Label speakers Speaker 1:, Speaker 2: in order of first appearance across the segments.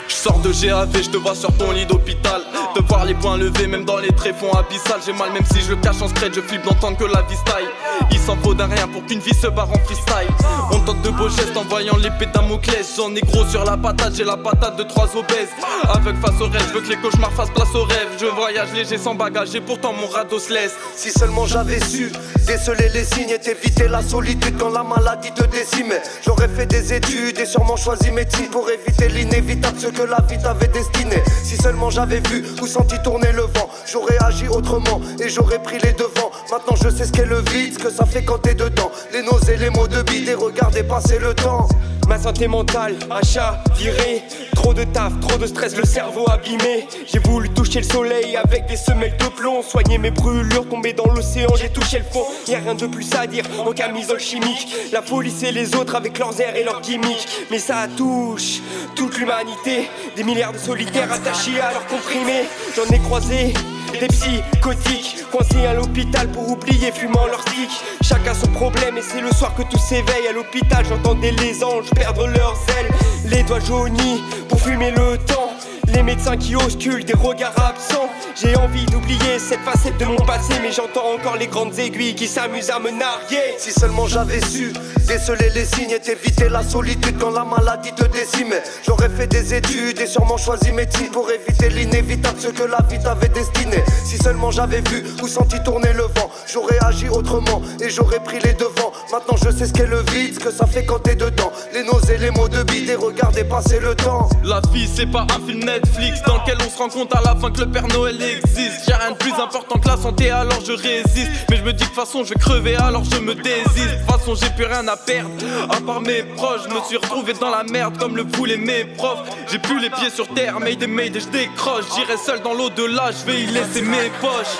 Speaker 1: Je sors de GAV, je te vois sur ton lit d'hôpital. De voir les poings levés, même dans les tréfonds abyssales. J'ai mal même si je le cache en secret, je flippe d'entendre que la vie style. Il s'en faut d'un rien pour qu'une vie se barre en freestyle. On tente de beaux gestes en voyant l'épée de Damoclès. J'en ai gros sur la patate, j'ai la patate de 3 obèses. Avec face au rêve, je veux que les cauchemars fassent place au rêve. Je voyage léger sans bagage et pourtant mon radeau se laisse.
Speaker 2: Si seulement j'avais su déceler les signes et t'éviter la solitude quand la maladie te décimait. J'aurais fait des études et sûrement choisi médecine pour éviter l'inévitable, ce que la vie t'avait destiné. Si seulement j'avais vu ou senti tourner le vent, j'aurais agi autrement et j'aurais pris les devants. Maintenant je sais ce qu'est le vide, ce que ça fait quand t'es dedans. Les nausées, les mots de bide et regarder passer le temps.
Speaker 3: Ma santé mentale, achat, viré. Trop de taf, trop de stress, le cerveau abîmé. J'ai voulu toucher le soleil avec des semelles de plomb. Soigner mes brûlures, tomber dans l'océan, j'ai touché le fond. Y'a rien de plus à dire en camisole chimique. La police et les autres avec leurs airs et leurs gimmicks. Mais ça touche toute l'humanité. Des milliards de solitaires attachés à leurs comprimés. J'en ai croisé des psychotiques coincés à l'hôpital pour oublier, fumant leur stick. Chacun son problème et c'est le soir que tout s'éveille. À l'hôpital j'entendais les anges perdre leurs ailes. Les doigts jaunis pour fumer le temps. Les médecins qui auscultent des regards absents. J'ai envie d'oublier cette facette de mon passé, mais j'entends encore les grandes aiguilles qui s'amusent à me narguer.
Speaker 2: Si seulement j'avais su déceler les signes et t'éviter la solitude quand la maladie te décimait. J'aurais fait des études et sûrement choisi médecine pour éviter l'inévitable, ce que la vie t'avait destiné. Si seulement j'avais vu ou senti tourner le vent, j'aurais agi autrement et j'aurais pris les devants. Maintenant je sais ce qu'est le vide, ce que ça fait quand t'es dedans. Les nausées, les mots de bide et regarder passer le temps.
Speaker 1: La vie c'est pas un film Netflix dans lequel on se rend compte à la fin que le Père Noël existe. Y'a rien de plus important que la santé, alors je résiste. Mais je me dis que de toute façon je vais crever, alors je me désiste. De toute façon j'ai plus rien à perdre, à part mes proches. Je me suis retrouvé dans la merde comme le voulaient mes profs. J'ai plus les pieds sur terre, made je décroche. J'irai seul dans l'au-delà, je vais y laisser mes poches.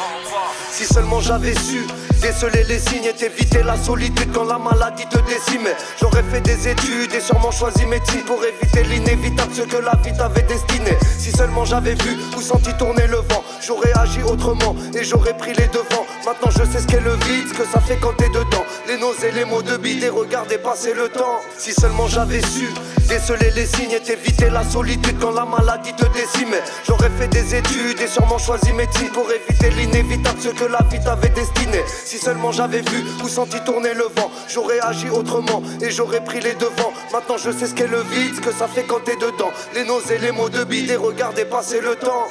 Speaker 2: Si seulement j'avais su déceler les signes et t'éviter la solitude quand la maladie te décimait. J'aurais fait des études et sûrement choisi médecine pour éviter l'inévitable, ce que la vie t'avait destiné. Si seulement j'avais vu ou senti tourner le vent, j'aurais agi autrement et j'aurais pris les devants. Maintenant je sais ce qu'est le vide, ce que ça fait quand t'es dedans. Les nausées, les mots de bide et regarder passer le temps. Si seulement j'avais su déceler les signes et t'éviter la solitude quand la maladie te décimait. J'aurais fait des études et sûrement choisi médecine pour éviter l'inévitable, ce que la vie t'avait destiné. Si seulement j'avais vu ou senti tourner le vent, j'aurais agi autrement et j'aurais pris les devants. Maintenant je sais ce qu'est le vide, ce que ça fait quand t'es dedans. Les nausées, les mots de bide et regarder passer le temps.